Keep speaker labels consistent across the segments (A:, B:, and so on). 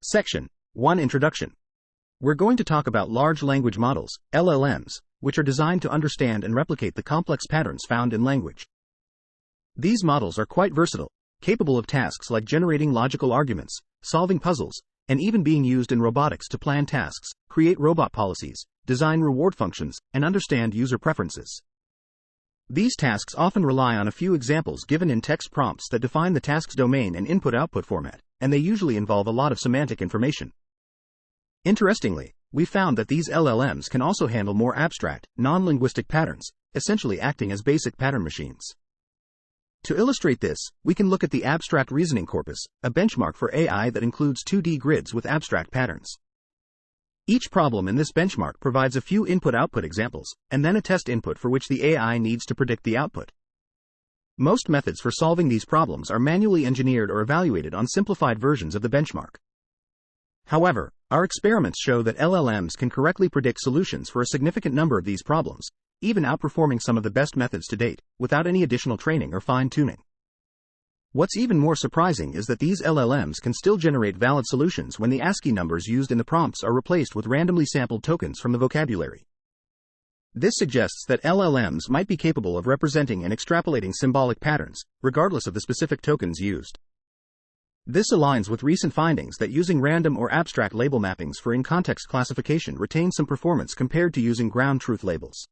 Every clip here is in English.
A: Section 1 Introduction. We're going to talk about large language models, LLMs, which are designed to understand and replicate the complex patterns found in language. These models are quite versatile, capable of tasks like generating logical arguments, solving puzzles, and even being used in robotics to plan tasks, create robot policies, design reward functions, and understand user preferences. These tasks often rely on a few examples given in text prompts that define the task's domain and input-output format, and they usually involve a lot of semantic information. Interestingly, we found that these LLMs can also handle more abstract, non-linguistic patterns, essentially acting as basic pattern machines. To illustrate this, we can look at the abstract reasoning corpus, a benchmark for AI that includes 2D grids with abstract patterns. Each problem in this benchmark provides a few input-output examples, and then a test input for which the AI needs to predict the output. Most methods for solving these problems are manually engineered or evaluated on simplified versions of the benchmark. However, our experiments show that LLMs can correctly predict solutions for a significant number of these problems, even outperforming some of the best methods to date, without any additional training or fine-tuning. What's even more surprising is that these LLMs can still generate valid solutions when the ASCII numbers used in the prompts are replaced with randomly sampled tokens from the vocabulary. This suggests that LLMs might be capable of representing and extrapolating symbolic patterns, regardless of the specific tokens used. This aligns with recent findings that using random or abstract label mappings for in-context classification retains some performance compared to using ground truth labels.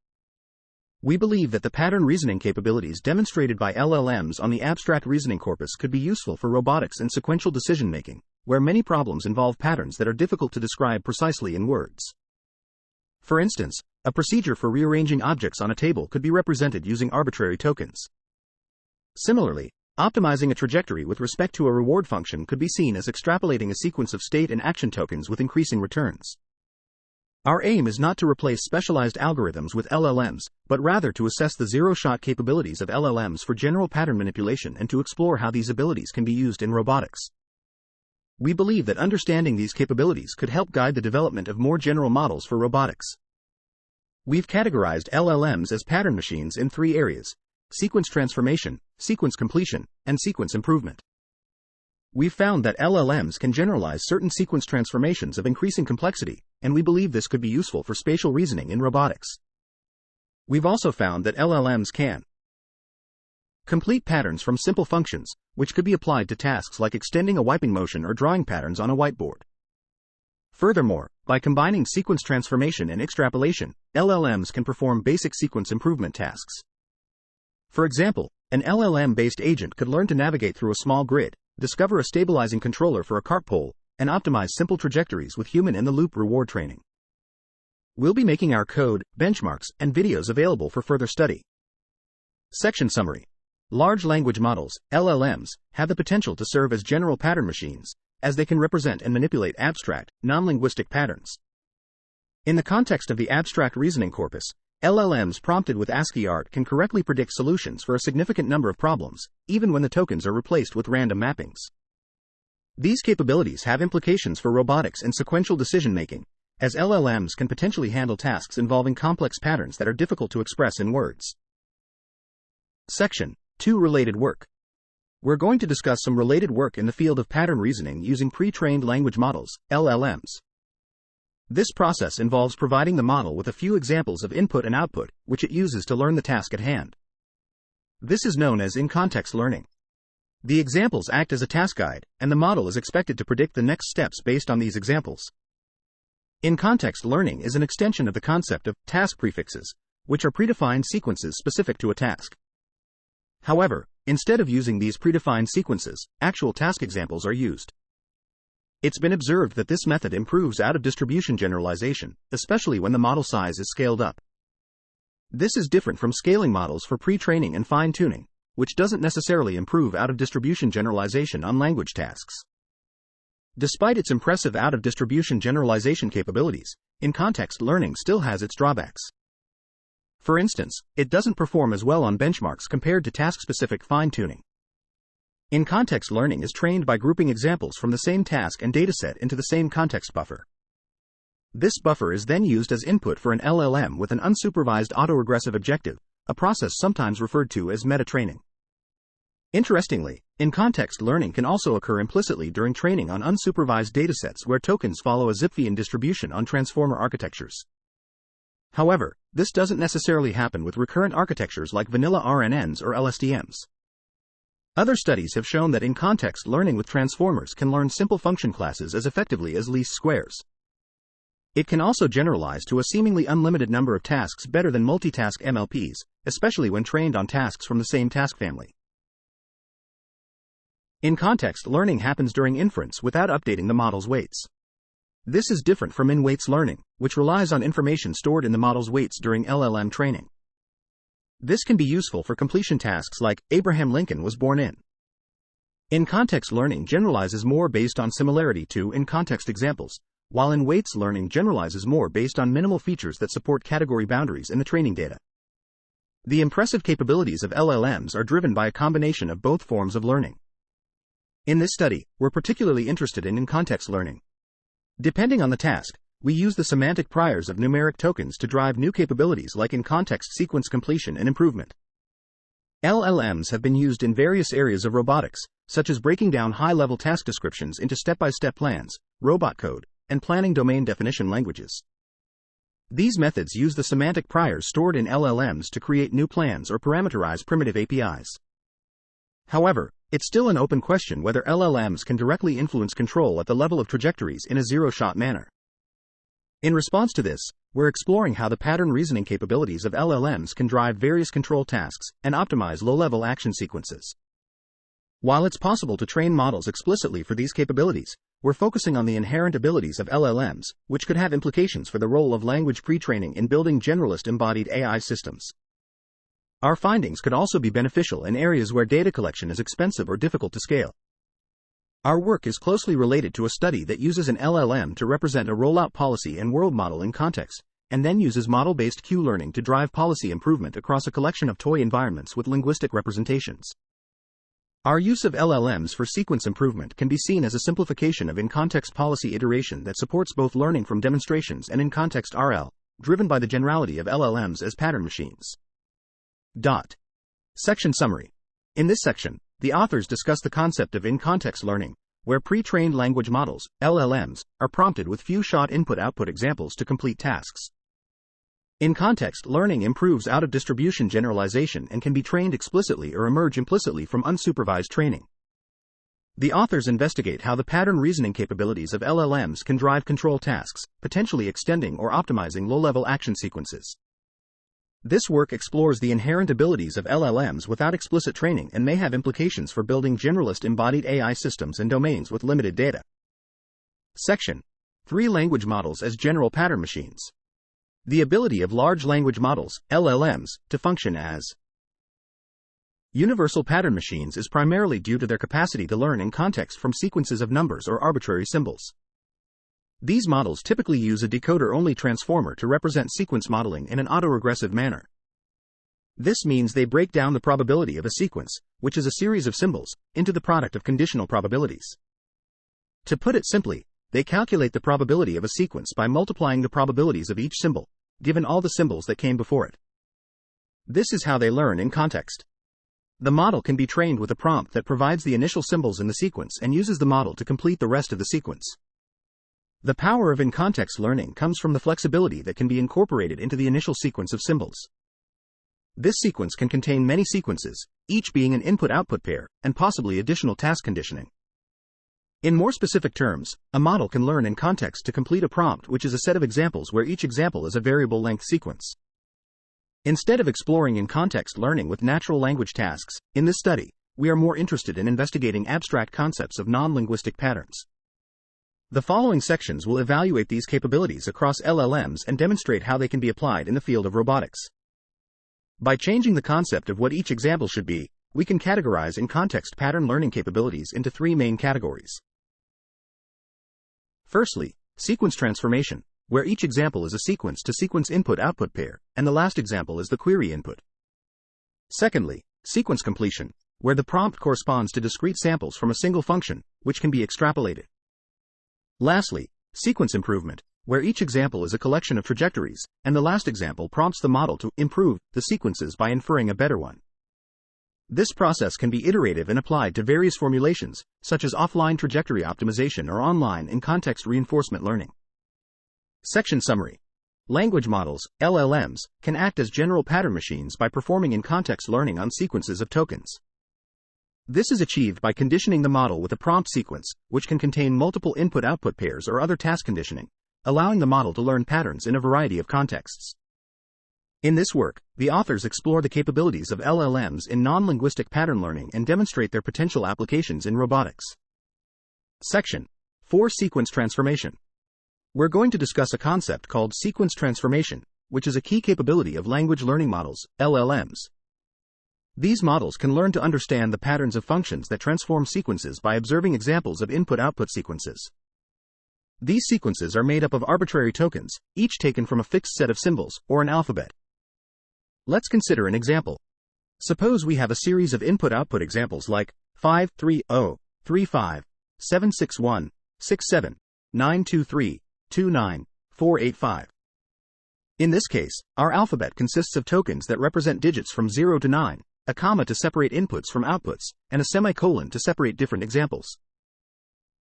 A: We believe that the pattern reasoning capabilities demonstrated by LLMs on the abstract reasoning corpus could be useful for robotics and sequential decision-making, where many problems involve patterns that are difficult to describe precisely in words. For instance, a procedure for rearranging objects on a table could be represented using arbitrary tokens. Similarly, optimizing a trajectory with respect to a reward function could be seen as extrapolating a sequence of state and action tokens with increasing returns. Our aim is not to replace specialized algorithms with LLMs, but rather to assess the zero-shot capabilities of LLMs for general pattern manipulation and to explore how these abilities can be used in robotics. We believe that understanding these capabilities could help guide the development of more general models for robotics. We've categorized LLMs as pattern machines in 3 areas: sequence transformation, sequence completion, and sequence improvement. We've found that LLMs can generalize certain sequence transformations of increasing complexity, and we believe this could be useful for spatial reasoning in robotics. We've also found that LLMs can complete patterns from simple functions, which could be applied to tasks like extending a wiping motion or drawing patterns on a whiteboard. Furthermore, by combining sequence transformation and extrapolation, LLMs can perform basic sequence improvement tasks. For example, an LLM-based agent could learn to navigate through a small grid, discover a stabilizing controller for a cart pole, and optimize simple trajectories with human-in-the-loop reward training. We'll be making our code, benchmarks, and videos available for further study. Section Summary. Large language models, LLMs, have the potential to serve as general pattern machines, as they can represent and manipulate abstract, non-linguistic patterns. In the context of the abstract reasoning corpus, LLMs prompted with ASCII art can correctly predict solutions for a significant number of problems, even when the tokens are replaced with random mappings. These capabilities have implications for robotics and sequential decision-making, as LLMs can potentially handle tasks involving complex patterns that are difficult to express in words. Section 2 Related Work. We're going to discuss some related work in the field of pattern reasoning using pre-trained language models, LLMs. This process involves providing the model with a few examples of input and output, which it uses to learn the task at hand. This is known as in-context learning. The examples act as a task guide, and the model is expected to predict the next steps based on these examples. In-context learning is an extension of the concept of task prefixes, which are predefined sequences specific to a task. However, instead of using these predefined sequences, actual task examples are used. It's been observed that this method improves out-of-distribution generalization, especially when the model size is scaled up. This is different from scaling models for pre-training and fine-tuning, which doesn't necessarily improve out-of-distribution generalization on language tasks. Despite its impressive out-of-distribution generalization capabilities, in-context learning still has its drawbacks. For instance, it doesn't perform as well on benchmarks compared to task-specific fine-tuning. In-context learning is trained by grouping examples from the same task and dataset into the same context buffer. This buffer is then used as input for an LLM with an unsupervised autoregressive objective, a process sometimes referred to as meta-training. Interestingly, in-context learning can also occur implicitly during training on unsupervised datasets where tokens follow a Zipf-ian distribution on transformer architectures. However, this doesn't necessarily happen with recurrent architectures like vanilla RNNs or LSTMs. Other studies have shown that in-context learning with transformers can learn simple function classes as effectively as least squares. It can also generalize to a seemingly unlimited number of tasks better than multitask MLPs, especially when trained on tasks from the same task family. In-context learning happens during inference without updating the model's weights. This is different from in-weights learning, which relies on information stored in the model's weights during LLM training. This can be useful for completion tasks like Abraham Lincoln was born in. In-context learning generalizes more based on similarity to in-context examples, while in-weights learning generalizes more based on minimal features that support category boundaries in the training data. The impressive capabilities of LLMs are driven by a combination of both forms of learning. In this study, we're particularly interested in in-context learning. Depending on the task, we use the semantic priors of numeric tokens to drive new capabilities like in-context sequence completion and improvement. LLMs have been used in various areas of robotics, such as breaking down high-level task descriptions into step-by-step plans, robot code, and planning domain definition languages. These methods use the semantic priors stored in LLMs to create new plans or parameterize primitive APIs. However, it's still an open question whether LLMs can directly influence control at the level of trajectories in a zero-shot manner. In response to this, we're exploring how the pattern reasoning capabilities of LLMs can drive various control tasks and optimize low-level action sequences. While it's possible to train models explicitly for these capabilities, we're focusing on the inherent abilities of LLMs, which could have implications for the role of language pre-training in building generalist embodied AI systems. Our findings could also be beneficial in areas where data collection is expensive or difficult to scale. Our work is closely related to a study that uses an LLM to represent a rollout policy and world model in context, and then uses model-based Q-learning to drive policy improvement across a collection of toy environments with linguistic representations. Our use of LLMs for sequence improvement can be seen as a simplification of in-context policy iteration that supports both learning from demonstrations and in-context RL, driven by the generality of LLMs as pattern machines. Section Summary. In this section, the authors discuss the concept of in-context learning, where pre-trained language models, LLMs, are prompted with few-shot input-output examples to complete tasks. In-context learning improves out-of-distribution generalization and can be trained explicitly or emerge implicitly from unsupervised training. The authors investigate how the pattern reasoning capabilities of LLMs can drive control tasks, potentially extending or optimizing low-level action sequences. This work explores the inherent abilities of LLMs without explicit training and may have implications for building generalist embodied AI systems and domains with limited data. Section 3: Language models as general pattern machines. The ability of large language models, LLMs, to function as universal pattern machines is primarily due to their capacity to learn in context from sequences of numbers or arbitrary symbols. These models typically use a decoder-only transformer to represent sequence modeling in an autoregressive manner. This means they break down the probability of a sequence, which is a series of symbols, into the product of conditional probabilities. To put it simply, they calculate the probability of a sequence by multiplying the probabilities of each symbol, given all the symbols that came before it. This is how they learn in context. The model can be trained with a prompt that provides the initial symbols in the sequence and uses the model to complete the rest of the sequence. The power of in-context learning comes from the flexibility that can be incorporated into the initial sequence of symbols. This sequence can contain many sequences, each being an input-output pair, and possibly additional task conditioning. In more specific terms, a model can learn in context to complete a prompt, which is a set of examples where each example is a variable-length sequence. Instead of exploring in-context learning with natural language tasks, in this study, we are more interested in investigating abstract concepts of non-linguistic patterns. The following sections will evaluate these capabilities across LLMs and demonstrate how they can be applied in the field of robotics. By changing the concept of what each example should be, we can categorize in-context pattern learning capabilities into three main categories. Firstly, sequence transformation, where each example is a sequence-to-sequence input-output pair, and the last example is the query input. Secondly, sequence completion, where the prompt corresponds to discrete samples from a single function, which can be extrapolated. Lastly, sequence improvement, where each example is a collection of trajectories, and the last example prompts the model to improve the sequences by inferring a better one. This process can be iterative and applied to various formulations, such as offline trajectory optimization or online in-context reinforcement learning. Section Summary. Language models, LLMs, can act as general pattern machines by performing in-context learning on sequences of tokens. This is achieved by conditioning the model with a prompt sequence, which can contain multiple input-output pairs or other task conditioning, allowing the model to learn patterns in a variety of contexts. In this work, the authors explore the capabilities of LLMs in non-linguistic pattern learning and demonstrate their potential applications in robotics. Section 4. Sequence transformation. We're going to discuss a concept called sequence transformation, which is a key capability of language learning models, LLMs. These models can learn to understand the patterns of functions that transform sequences by observing examples of input-output sequences. These sequences are made up of arbitrary tokens, each taken from a fixed set of symbols, or an alphabet. Let's consider an example. Suppose we have a series of input-output examples like 530, 35, 761, 67, 923, 29, 485. In this case, our alphabet consists of tokens that represent digits from 0 to 9, a comma to separate inputs from outputs, and a semicolon to separate different examples.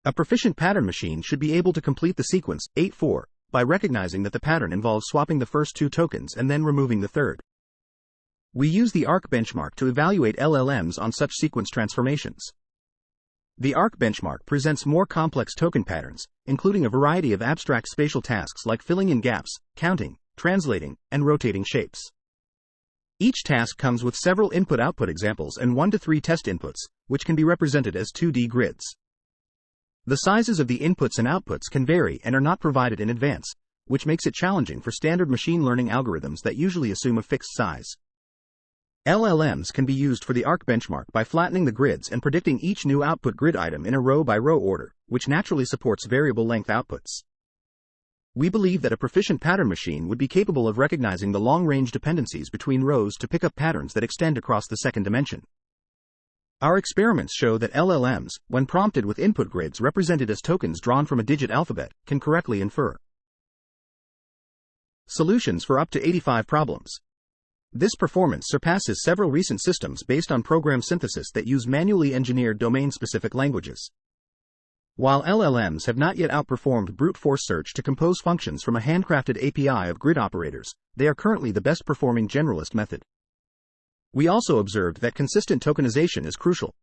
A: A proficient pattern machine should be able to complete the sequence 84 by recognizing that the pattern involves swapping the first two tokens and then removing the third. We use the ARC benchmark to evaluate LLMs on such sequence transformations. The ARC benchmark presents more complex token patterns, including a variety of abstract spatial tasks like filling in gaps, counting, translating, and rotating shapes. Each task comes with several input-output examples and 1 to 3 test inputs, which can be represented as 2D grids. The sizes of the inputs and outputs can vary and are not provided in advance, which makes it challenging for standard machine learning algorithms that usually assume a fixed size. LLMs can be used for the ARC benchmark by flattening the grids and predicting each new output grid item in a row-by-row order, which naturally supports variable length outputs. We believe that a proficient pattern machine would be capable of recognizing the long-range dependencies between rows to pick up patterns that extend across the second dimension. Our experiments show that LLMs, when prompted with input grids represented as tokens drawn from a digit alphabet, can correctly infer solutions for up to 85 problems. This performance surpasses several recent systems based on program synthesis that use manually engineered domain-specific languages. While LLMs have not yet outperformed brute force search to compose functions from a handcrafted API of grid operators, they are currently the best performing generalist method. We also observed that consistent tokenization is crucial.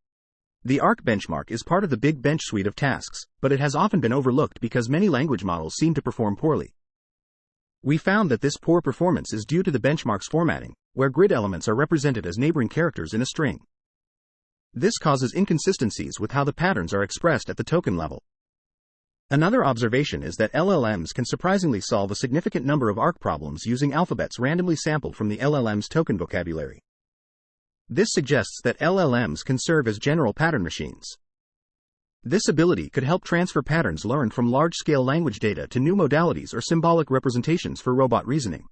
A: The ARC benchmark is part of the Big Bench suite of tasks, but it has often been overlooked because many language models seem to perform poorly. We found that this poor performance is due to the benchmark's formatting, where grid elements are represented as neighboring characters in a string. This causes inconsistencies with how the patterns are expressed at the token level. Another observation is that LLMs can surprisingly solve a significant number of ARC problems using alphabets randomly sampled from the LLM's token vocabulary. This suggests that LLMs can serve as general pattern machines. This ability could help transfer patterns learned from large-scale language data to new modalities or symbolic representations for robot reasoning.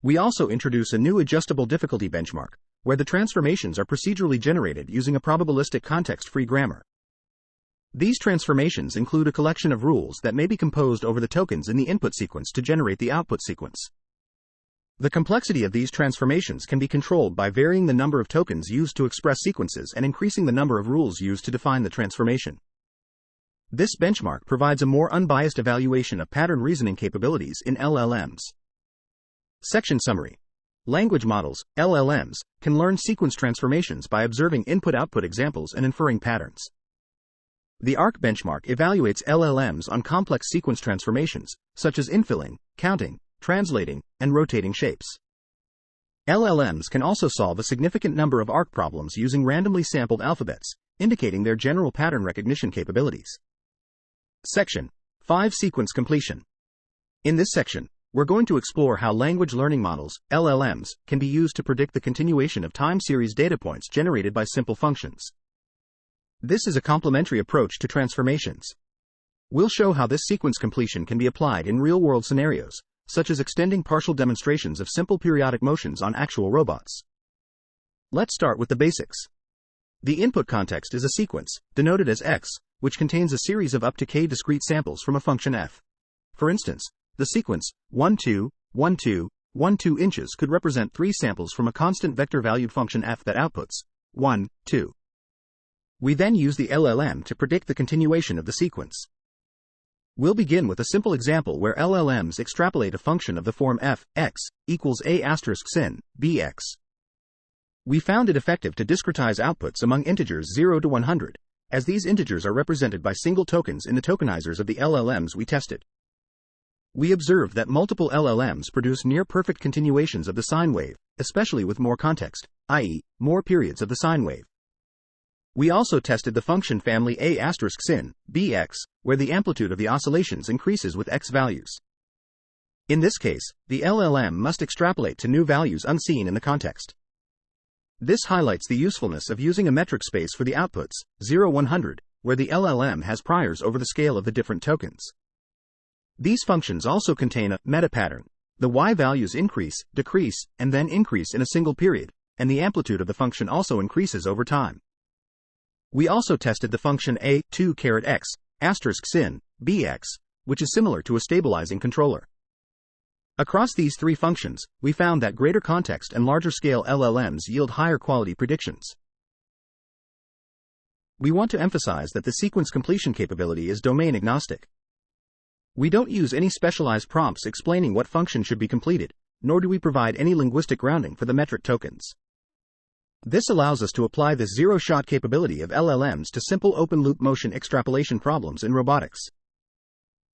A: We also introduce a new adjustable difficulty benchmark, where the transformations are procedurally generated using a probabilistic context-free grammar. These transformations include a collection of rules that may be composed over the tokens in the input sequence to generate the output sequence. The complexity of these transformations can be controlled by varying the number of tokens used to express sequences and increasing the number of rules used to define the transformation. This benchmark provides a more unbiased evaluation of pattern reasoning capabilities in LLMs. Section Summary. Language models, LLMs, can learn sequence transformations by observing input-output examples and inferring patterns. The ARC benchmark evaluates LLMs on complex sequence transformations, such as infilling, counting, translating, and rotating shapes. LLMs can also solve a significant number of ARC problems using randomly sampled alphabets, indicating their general pattern recognition capabilities. Section 5. Sequence completion. In this section, we're going to explore how language learning models, LLMs, can be used to predict the continuation of time series data points generated by simple functions. This is a complementary approach to transformations. We'll show how this sequence completion can be applied in real-world scenarios, such as extending partial demonstrations of simple periodic motions on actual robots. Let's start with the basics. The input context is a sequence, denoted as x, which contains a series of up to k discrete samples from a function f. For instance, the sequence 1 2, 1 2, 1, 2 inches could represent 3 samples from a constant vector-valued function f that outputs 1, 2. We then use the LLM to predict the continuation of the sequence. We'll begin with a simple example where LLMs extrapolate a function of the form f x equals a asterisk sin bx. We found it effective to discretize outputs among integers 0 to 100, as these integers are represented by single tokens in the tokenizers of the LLMs we tested. We observed that multiple LLMs produce near-perfect continuations of the sine wave, especially with more context, i.e., more periods of the sine wave. We also tested the function family a asterisk sin bx, where the amplitude of the oscillations increases with x values. In this case, the LLM must extrapolate to new values unseen in the context. This highlights the usefulness of using a metric space for the outputs, 0-100, where the LLM has priors over the scale of the different tokens. These functions also contain a meta pattern. The y values increase, decrease, and then increase in a single period, and the amplitude of the function also increases over time. We also tested the function a2x asterisk sin bx, which is similar to a stabilizing controller. Across these three functions, we found that greater context and larger scale LLMs yield higher quality predictions. We want to emphasize that the sequence completion capability is domain agnostic. We don't use any specialized prompts explaining what function should be completed, nor do we provide any linguistic grounding for the metric tokens. This allows us to apply this zero-shot capability of LLMs to simple open-loop motion extrapolation problems in robotics.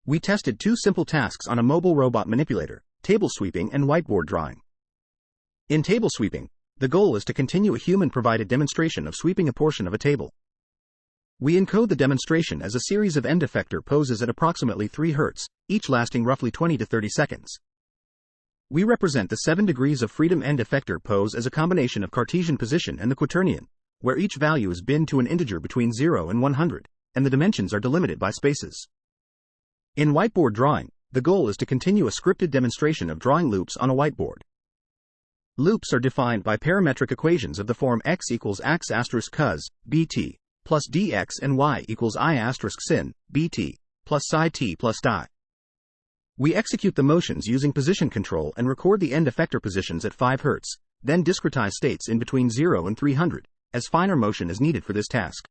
A: We tested 2 simple tasks on a mobile robot manipulator, table sweeping and whiteboard drawing. In table sweeping, the goal is to continue a human-provided demonstration of sweeping a portion of a table. We encode the demonstration as a series of end effector poses at approximately 3 Hz, each lasting roughly 20 to 30 seconds. We represent the 7 degrees of freedom end effector pose as a combination of Cartesian position and the quaternion, where each value is binned to an integer between 0 and 100, and the dimensions are delimited by spaces. In whiteboard drawing, the goal is to continue a scripted demonstration of drawing loops on a whiteboard. Loops are defined by parametric equations of the form x equals x asterisk cos bt plus dx and y equals I asterisk sin bt plus psi t plus di. We execute the motions using position control and record the end effector positions at 5 Hz, then discretize states in between 0 and 300, as finer motion is needed for this task.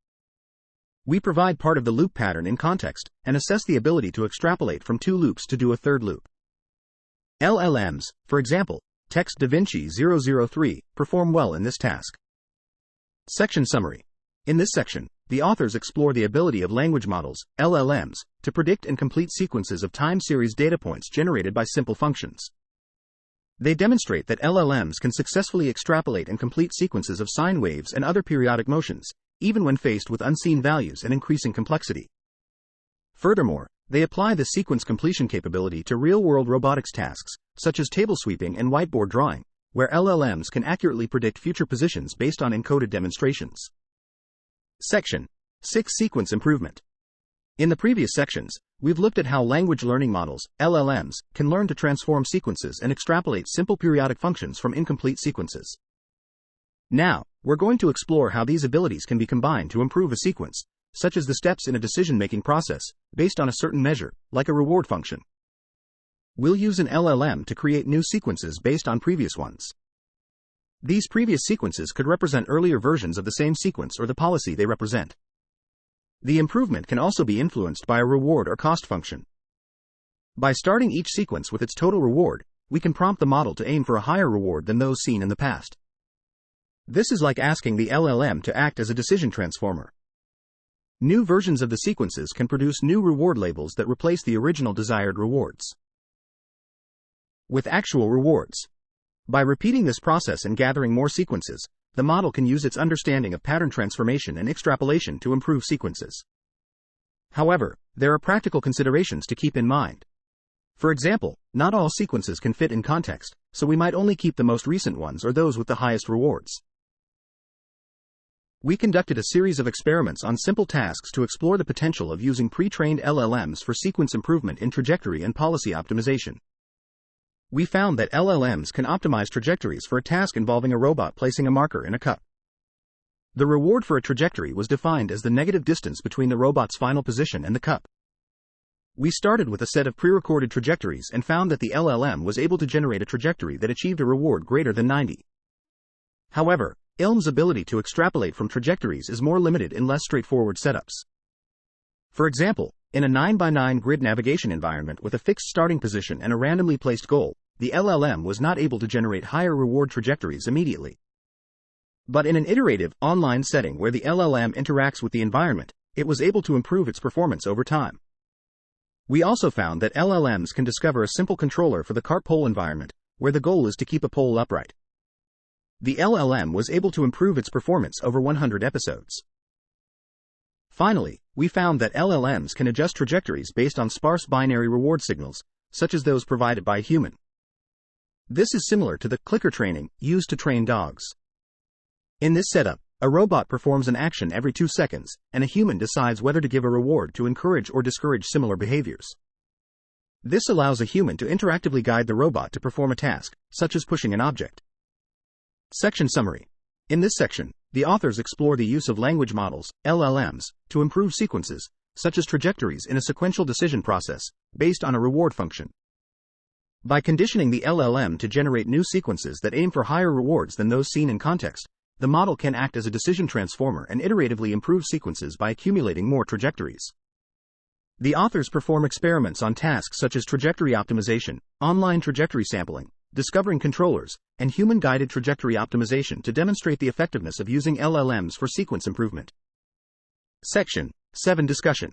A: We provide part of the loop pattern in context, and assess the ability to extrapolate from 2 loops to do a third loop. LLMs, for example, Text DaVinci 003, perform well in this task. Section Summary. In this section, the authors explore the ability of language models, LLMs, to predict and complete sequences of time series data points generated by simple functions. They demonstrate that LLMs can successfully extrapolate and complete sequences of sine waves and other periodic motions, even when faced with unseen values and increasing complexity. Furthermore, they apply the sequence completion capability to real-world robotics tasks, such as table sweeping and whiteboard drawing, where LLMs can accurately predict future positions based on encoded demonstrations. Section 6. Sequence Improvement. In the previous sections, we've looked at how language learning models, LLMs, can learn to transform sequences and extrapolate simple periodic functions from incomplete sequences. Now, we're going to explore how these abilities can be combined to improve a sequence, such as the steps in a decision-making process, based on a certain measure, like a reward function. We'll use an LLM to create new sequences based on previous ones. These previous sequences could represent earlier versions of the same sequence or the policy they represent. The improvement can also be influenced by a reward or cost function. By starting each sequence with its total reward, we can prompt the model to aim for a higher reward than those seen in the past. This is like asking the LLM to act as a decision transformer. New versions of the sequences can produce new reward labels that replace the original desired rewards with actual rewards. By repeating this process and gathering more sequences, the model can use its understanding of pattern transformation and extrapolation to improve sequences. However, there are practical considerations to keep in mind. For example, not all sequences can fit in context, so we might only keep the most recent ones or those with the highest rewards. We conducted a series of experiments on simple tasks to explore the potential of using pre-trained LLMs for sequence improvement in trajectory and policy optimization. We found that LLMs can optimize trajectories for a task involving a robot placing a marker in a cup. The reward for a trajectory was defined as the negative distance between the robot's final position and the cup. We started with a set of pre-recorded trajectories and found that the LLM was able to generate a trajectory that achieved a reward greater than 90. However, ILM's ability to extrapolate from trajectories is more limited in less straightforward setups. For example, in a 9x9 grid navigation environment with a fixed starting position and a randomly placed goal, the LLM was not able to generate higher reward trajectories immediately. But in an iterative, online setting where the LLM interacts with the environment, it was able to improve its performance over time. We also found that LLMs can discover a simple controller for the cart pole environment, where the goal is to keep a pole upright. The LLM was able to improve its performance over 100 episodes. Finally, we found that LLMs can adjust trajectories based on sparse binary reward signals, such as those provided by a human. This is similar to the clicker training used to train dogs. In this setup, a robot performs an action every 2 seconds, and a human decides whether to give a reward to encourage or discourage similar behaviors. This allows a human to interactively guide the robot to perform a task, such as pushing an object. Section Summary. In this section, the authors explore the use of language models, LLMs, to improve sequences, such as trajectories in a sequential decision process, based on a reward function. By conditioning the LLM to generate new sequences that aim for higher rewards than those seen in context, the model can act as a decision transformer and iteratively improve sequences by accumulating more trajectories. The authors perform experiments on tasks such as trajectory optimization, online trajectory sampling, discovering controllers, and human-guided trajectory optimization to demonstrate the effectiveness of using LLMs for sequence improvement. Section 7 Discussion.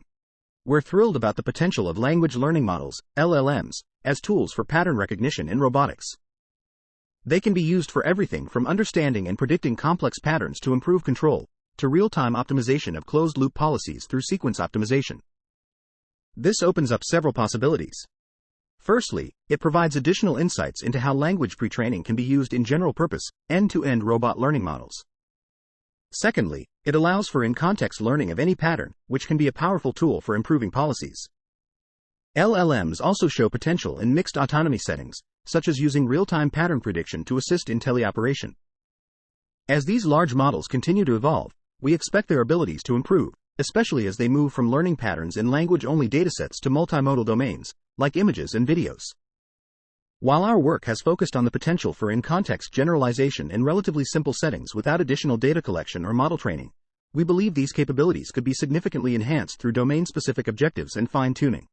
A: We're thrilled about the potential of language learning models, LLMs, as tools for pattern recognition in robotics. They can be used for everything from understanding and predicting complex patterns to improve control, to real-time optimization of closed-loop policies through sequence optimization. This opens up several possibilities. Firstly, it provides additional insights into how language pre-training can be used in general-purpose, end-to-end robot learning models. Secondly, it allows for in-context learning of any pattern, which can be a powerful tool for improving policies. LLMs also show potential in mixed autonomy settings, such as using real-time pattern prediction to assist in teleoperation. As these large models continue to evolve, we expect their abilities to improve, especially as they move from learning patterns in language-only datasets to multimodal domains, like images and videos. While our work has focused on the potential for in-context generalization in relatively simple settings without additional data collection or model training, we believe these capabilities could be significantly enhanced through domain-specific objectives and fine-tuning.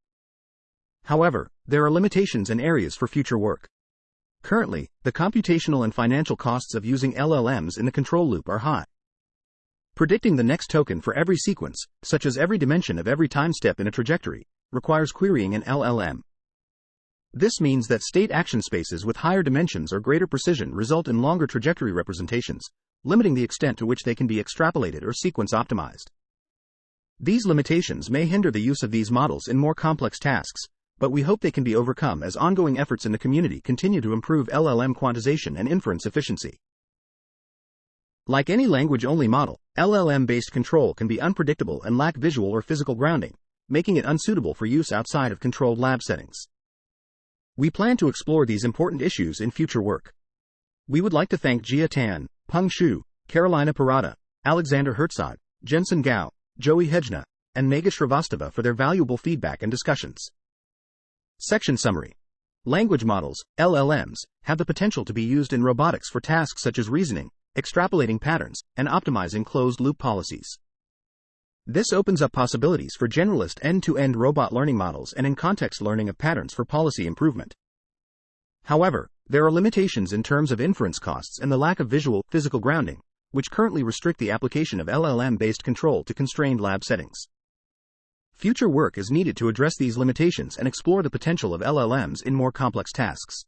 A: However, there are limitations and areas for future work. Currently, the computational and financial costs of using LLMs in the control loop are high. Predicting the next token for every sequence, such as every dimension of every time step in a trajectory, requires querying an LLM. This means that state action spaces with higher dimensions or greater precision result in longer trajectory representations, limiting the extent to which they can be extrapolated or sequence optimized. These limitations may hinder the use of these models in more complex tasks, but we hope they can be overcome as ongoing efforts in the community continue to improve LLM quantization and inference efficiency. Like any language-only model, LLM-based control can be unpredictable and lack visual or physical grounding, making it unsuitable for use outside of controlled lab settings. We plan to explore these important issues in future work. We would like to thank Jia Tan, Peng Xu, Carolina Parada, Alexander Herzog, Jensen Gao, Joey Hejna, and Megha Shrivastava for their valuable feedback and discussions. Section Summary. Language models, LLMs, have the potential to be used in robotics for tasks such as reasoning, extrapolating patterns, and optimizing closed-loop policies. This opens up possibilities for generalist end-to-end robot learning models and in-context learning of patterns for policy improvement. However, there are limitations in terms of inference costs and the lack of visual, physical grounding, which currently restrict the application of LLM-based control to constrained lab settings. Future work is needed to address these limitations and explore the potential of LLMs in more complex tasks.